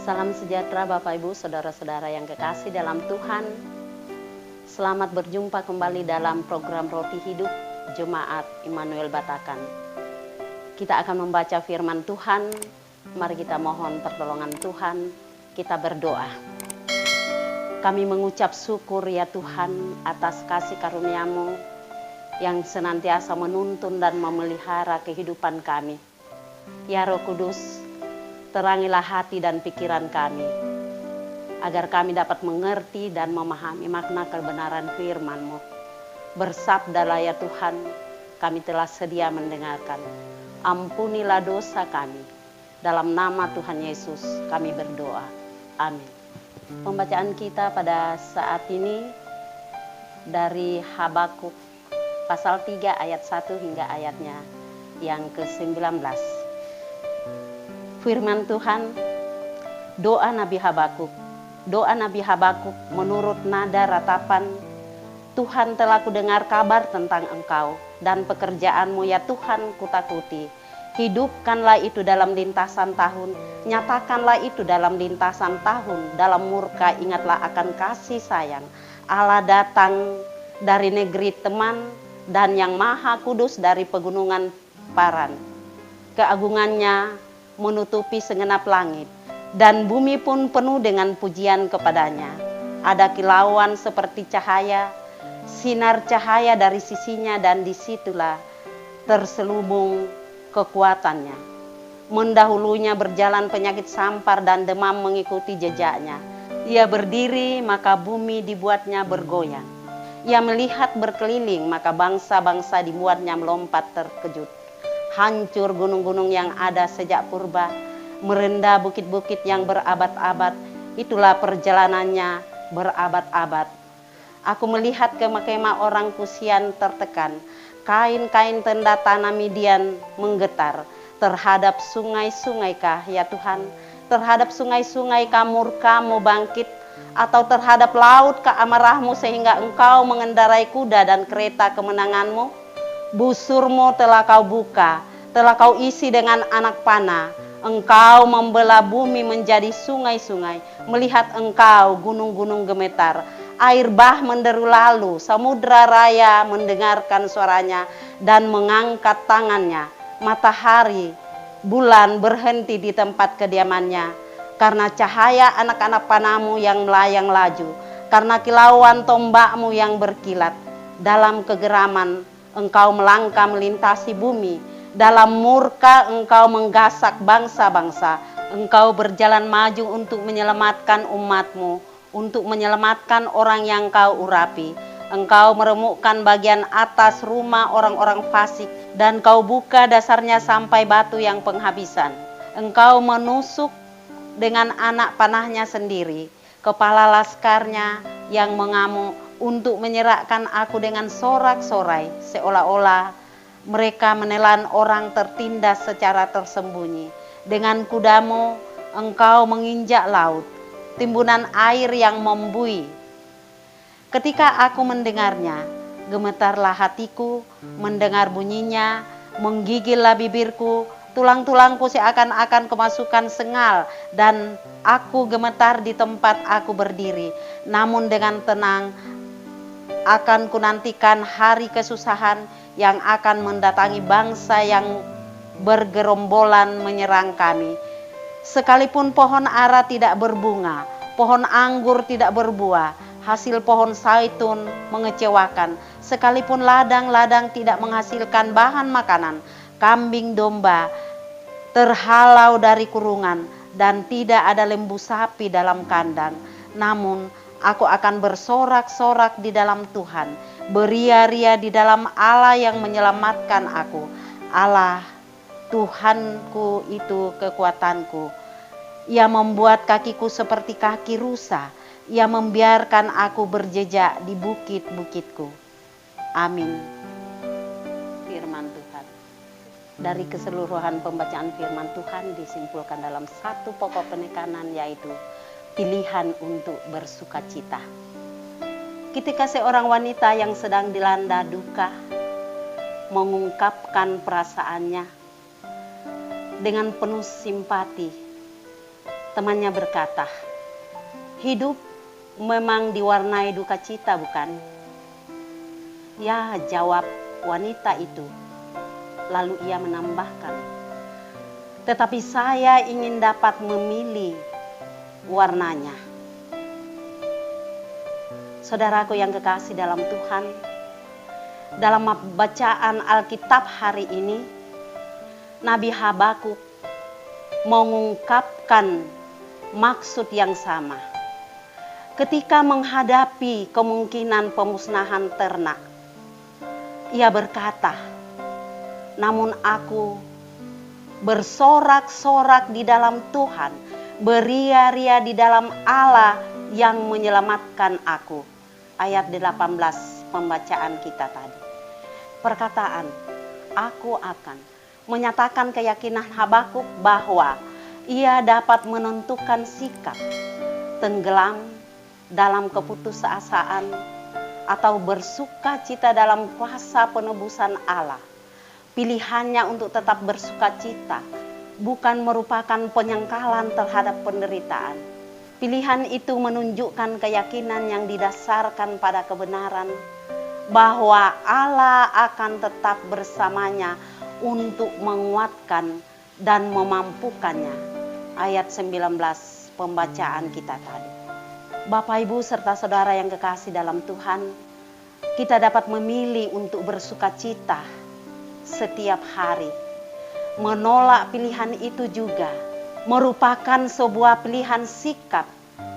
Salam sejahtera Bapak Ibu, Saudara-saudara yang kekasih dalam Tuhan. Selamat berjumpa kembali dalam program Roti Hidup Jemaat Immanuel Batakan. Kita akan membaca firman Tuhan. Mari kita mohon pertolongan Tuhan. Kita berdoa. Kami mengucap syukur ya Tuhan atas kasih karunia-Mu yang senantiasa menuntun dan memelihara kehidupan kami. Ya Roh Kudus, terangilah hati dan pikiran kami, agar kami dapat mengerti dan memahami makna kebenaran firman-Mu. Bersabdalah ya Tuhan, kami telah sedia mendengarkan. Ampunilah dosa kami. Dalam nama Tuhan Yesus kami berdoa. Amin. Pembacaan kita pada saat ini dari Habakuk pasal 3 ayat 1 hingga ayatnya yang ke-19. Firman Tuhan, doa Nabi Habakuk. Doa Nabi Habakuk menurut nada ratapan, Tuhan telah kudengar kabar tentang Engkau dan pekerjaan-Mu ya Tuhan kutakuti. Hidupkanlah itu dalam lintasan tahun, nyatakanlah itu dalam lintasan tahun. Dalam murka ingatlah akan kasih sayang. Allah datang dari negeri teman dan yang maha kudus dari pegunungan Paran. Keagungannya menutupi segenap langit, dan bumi pun penuh dengan pujian kepadanya. Ada kilauan seperti cahaya, sinar cahaya dari sisinya, dan disitulah terselubung kekuatannya. Mendahulunya berjalan penyakit sampar dan demam mengikuti jejaknya. Ia berdiri maka bumi dibuatnya bergoyang. Ia melihat berkeliling maka bangsa-bangsa dibuatnya melompat terkejut. Hancur gunung-gunung yang ada sejak purba, merendah bukit-bukit yang berabad-abad, itulah perjalanannya berabad-abad. Aku melihat kemah-kemah orang Kusian tertekan, kain-kain tenda tanah Midian menggetar. Terhadap sungai-sungai kah ya Tuhan? Terhadap sungai-sungai kah murka-Mu bangkit? Atau terhadap laut kah amarah-Mu sehingga Engkau mengendarai kuda dan kereta kemenangan-Mu? Busur-Mu telah Kau buka, telah Kau isi dengan anak panah. Engkau membelah bumi menjadi sungai-sungai. Melihat Engkau gunung-gunung gemetar. Air bah menderu lalu, samudra raya mendengarkan suaranya dan mengangkat tangannya. Matahari, bulan berhenti di tempat kediamannya. Karena cahaya anak-anak panah-Mu yang melayang laju. Karena kilauan tombak-Mu yang berkilat. Dalam kegeraman Engkau melangkah melintasi bumi. Dalam murka Engkau menggasak bangsa-bangsa. Engkau berjalan maju untuk menyelamatkan umat-Mu. Untuk menyelamatkan orang yang Kau urapi. Engkau meremukkan bagian atas rumah orang-orang fasik. Dan Kau buka dasarnya sampai batu yang penghabisan. Engkau menusuk dengan anak panahnya sendiri. Kepala laskarnya yang mengamuk untuk menyerahkan aku dengan sorak-sorai. Seolah-olah mereka menelan orang tertindas secara tersembunyi. Dengan kuda-Mu Engkau menginjak laut, timbunan air yang membuih. Ketika aku mendengarnya, gemetarlah hatiku, mendengar bunyinya, menggigillah bibirku, tulang-tulangku seakan-akan kemasukan sengal, dan aku gemetar di tempat aku berdiri. Namun dengan tenang akan kunantikan hari kesusahan yang akan mendatangi bangsa yang bergerombolan menyerang kami. Sekalipun pohon ara tidak berbunga, pohon anggur tidak berbuah, hasil pohon zaitun mengecewakan. Sekalipun ladang-ladang tidak menghasilkan bahan makanan, kambing domba terhalau dari kurungan, dan tidak ada lembu sapi dalam kandang. Namun aku akan bersorak-sorak di dalam Tuhan, beria-ria di dalam Allah yang menyelamatkan aku. Allah Tuhanku itu kekuatanku. Ia membuat kakiku seperti kaki rusa. Ia membiarkan aku berjejak di bukit-bukitku. Amin. Firman Tuhan. Dari keseluruhan pembacaan firman Tuhan disimpulkan dalam satu pokok penekanan, yaitu pilihan untuk bersukacita. Ketika seorang wanita yang sedang dilanda duka mengungkapkan perasaannya dengan penuh simpati, Temannya berkata, hidup memang diwarnai duka cita, bukan? Ya, jawab wanita itu. Lalu ia menambahkan, tetapi saya ingin dapat memilih warnanya. Saudaraku yang kekasih dalam Tuhan, dalam bacaan Alkitab hari ini, Nabi Habakuk mengungkapkan maksud yang sama. Ketika menghadapi kemungkinan pemusnahan ternak, ia berkata, namun aku bersorak-sorak di dalam Tuhan, beria-ria di dalam Allah yang menyelamatkan aku. Ayat 18 pembacaan kita tadi. Perkataan, aku akan, menyatakan keyakinan Habakuk bahwa ia dapat menentukan sikap, tenggelam dalam keputusasaan, atau bersuka cita dalam kuasa penebusan Allah. Pilihannya untuk tetap bersuka cita bukan merupakan penyangkalan terhadap penderitaan. Pilihan itu menunjukkan keyakinan yang didasarkan pada kebenaran bahwa Allah akan tetap bersamanya untuk menguatkan dan memampukannya. Ayat 19 pembacaan kita tadi. Bapak, Ibu, serta saudara yang kekasih dalam Tuhan, kita dapat memilih untuk bersuka cita setiap hari. Menolak pilihan itu juga merupakan sebuah pilihan sikap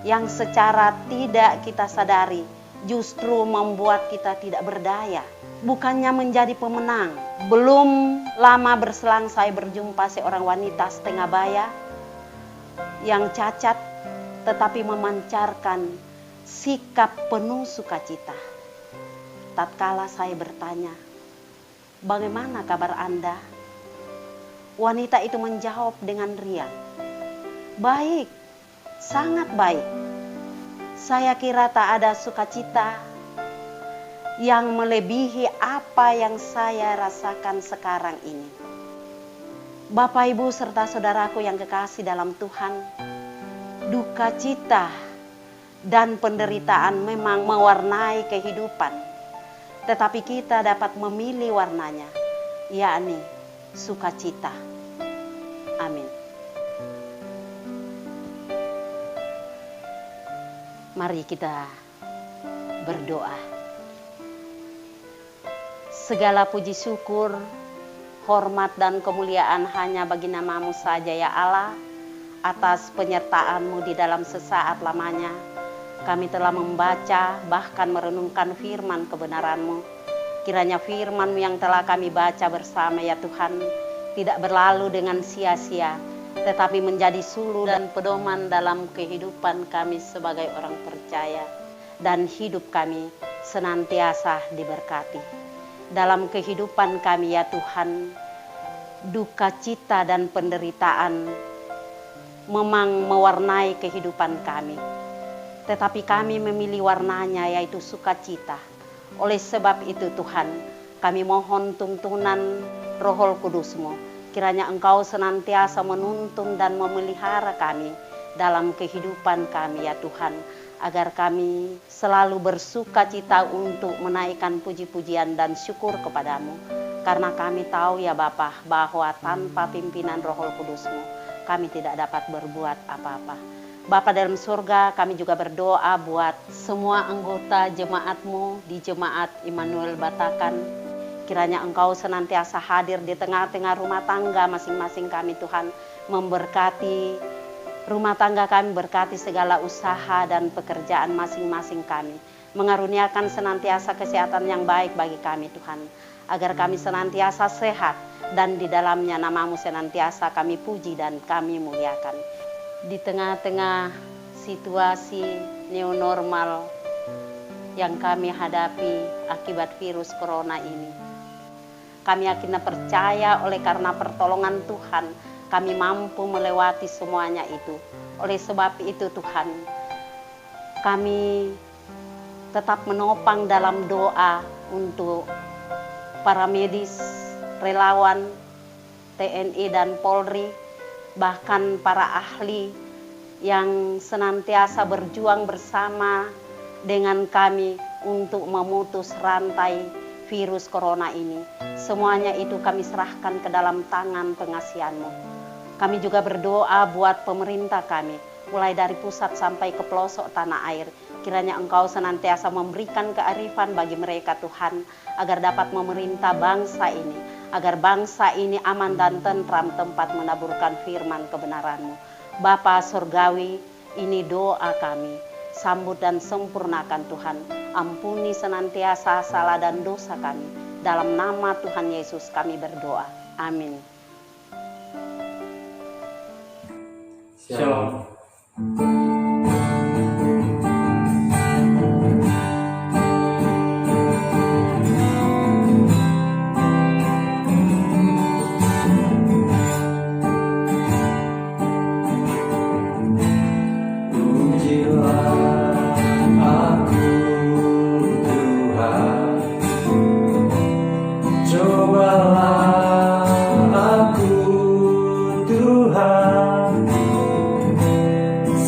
yang secara tidak kita sadari justru membuat kita tidak berdaya, bukannya menjadi pemenang. Belum lama berselang saya berjumpa seorang wanita setengah baya yang cacat tetapi memancarkan sikap penuh sukacita. Tatkala saya bertanya, bagaimana kabar Anda? Wanita itu menjawab dengan riang, baik, sangat baik. Saya kira tak ada sukacita yang melebihi apa yang saya rasakan sekarang ini. Bapak, Ibu, serta saudaraku yang kekasih dalam Tuhan, duka cita dan penderitaan memang mewarnai kehidupan. Tetapi kita dapat memilih warnanya, yakni sukacita. Amin. Mari kita berdoa. Segala puji syukur, hormat dan kemuliaan hanya bagi nama-Mu saja ya Allah. Atas penyertaan-Mu di dalam sesaat lamanya, kami telah membaca bahkan merenungkan firman kebenaran-Mu. Kiranya firman-Mu yang telah kami baca bersama ya Tuhan, tidak berlalu dengan sia-sia, tetapi menjadi suluh dan pedoman dalam kehidupan kami sebagai orang percaya. Dan hidup kami senantiasa diberkati. Dalam kehidupan kami ya Tuhan, duka cita dan penderitaan memang mewarnai kehidupan kami. Tetapi kami memilih warnanya, yaitu sukacita. Oleh sebab itu Tuhan, kami mohon tuntunan Roh Kudus-Mu. Kiranya Engkau senantiasa menuntun dan memelihara kami dalam kehidupan kami ya Tuhan. Agar kami selalu bersukacita untuk menaikkan puji-pujian dan syukur kepadamu. Karena kami tahu ya Bapa, bahwa tanpa pimpinan Roh Kudus-Mu, kami tidak dapat berbuat apa-apa. Bapa dalam surga, kami juga berdoa buat semua anggota jemaat-Mu di Jemaat Immanuel Batakan. Kiranya Engkau senantiasa hadir di tengah-tengah rumah tangga masing-masing kami Tuhan. Memberkati rumah tangga kami, berkati segala usaha dan pekerjaan masing-masing kami. Mengaruniakan senantiasa kesehatan yang baik bagi kami Tuhan. Agar kami senantiasa sehat dan di dalamnya nama-Mu senantiasa kami puji dan kami muliakan. Di tengah-tengah situasi new normal yang kami hadapi akibat virus corona ini, kami yakin percaya oleh karena pertolongan Tuhan, kami mampu melewati semuanya itu. Oleh sebab itu Tuhan, kami tetap menopang dalam doa untuk para medis, relawan, TNI dan Polri, bahkan para ahli yang senantiasa berjuang bersama dengan kami untuk memutus rantai virus corona ini. Semuanya itu kami serahkan ke dalam tangan pengasihan-Mu. Kami juga berdoa buat pemerintah kami, mulai dari pusat sampai ke pelosok tanah air. Kiranya Engkau senantiasa memberikan kearifan bagi mereka Tuhan, agar dapat memerintah bangsa ini, agar bangsa ini aman dan tentram tempat menaburkan firman kebenaran-Mu. Bapa Surgawi, ini doa kami. Sambut dan sempurnakan Tuhan. Ampuni senantiasa salah dan dosa kami. Dalam nama Tuhan Yesus kami berdoa. Amin. Shalom.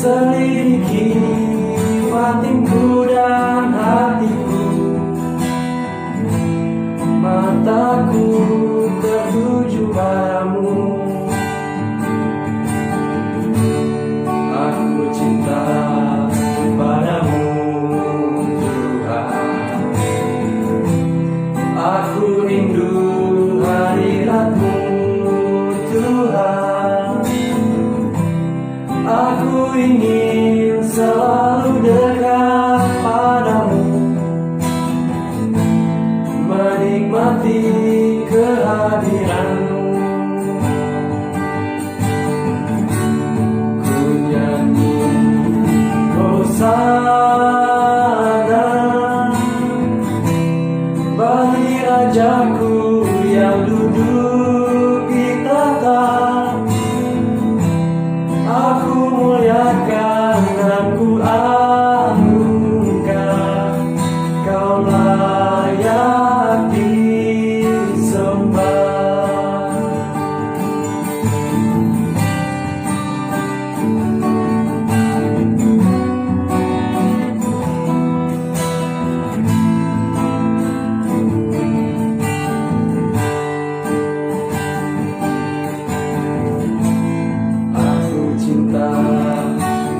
Selidiki batinku dan hatiku, mataku tertuju padamu. Aku cinta padamu Tuhan, aku rindu hadirat-Mu Tuhan. Aku ingin selalu dekat padamu, menikmati kehadiran-Mu. Ku nyanyi Hosana bagi Rajaku yang duduk di tahta. Aku muliakan dan ku agungkan, Kau layak disembah.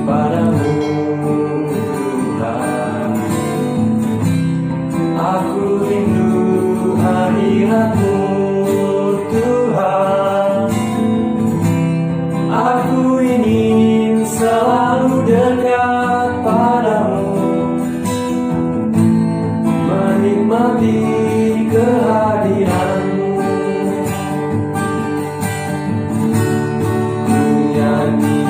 Padamu Tuhan, aku rindu hadirat-Mu Tuhan. Aku ingin selalu dekat padamu, menikmati kehadiran-Mu. Ku nyanyi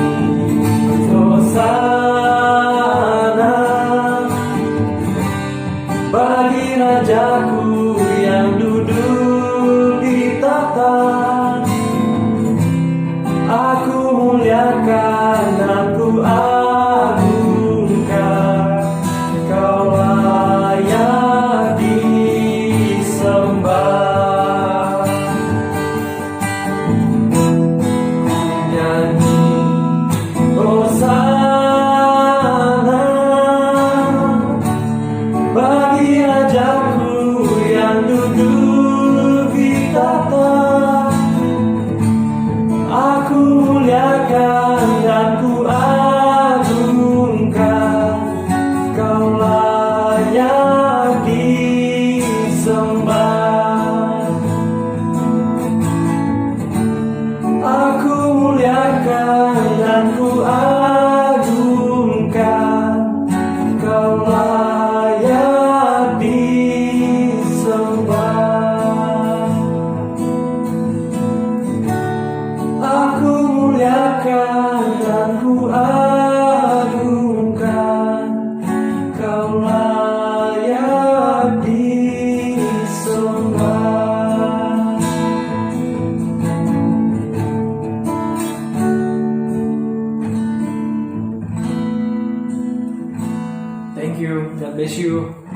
Hosana bagi Rajaku yang duduk di tahta. Aku muliakan dan ku agungkan, Kau layak disembah. Ku nyanyi Hosana bagi Rajaku yang duduk di tahta. Aku muliakan dan ku agungkan, Kau layak disembah. Aku muliakan dan ku agungkan, Kau layak disembah. Aku muliakan dan ku agungkan, Kau layak disembah. Thank you. God bless you.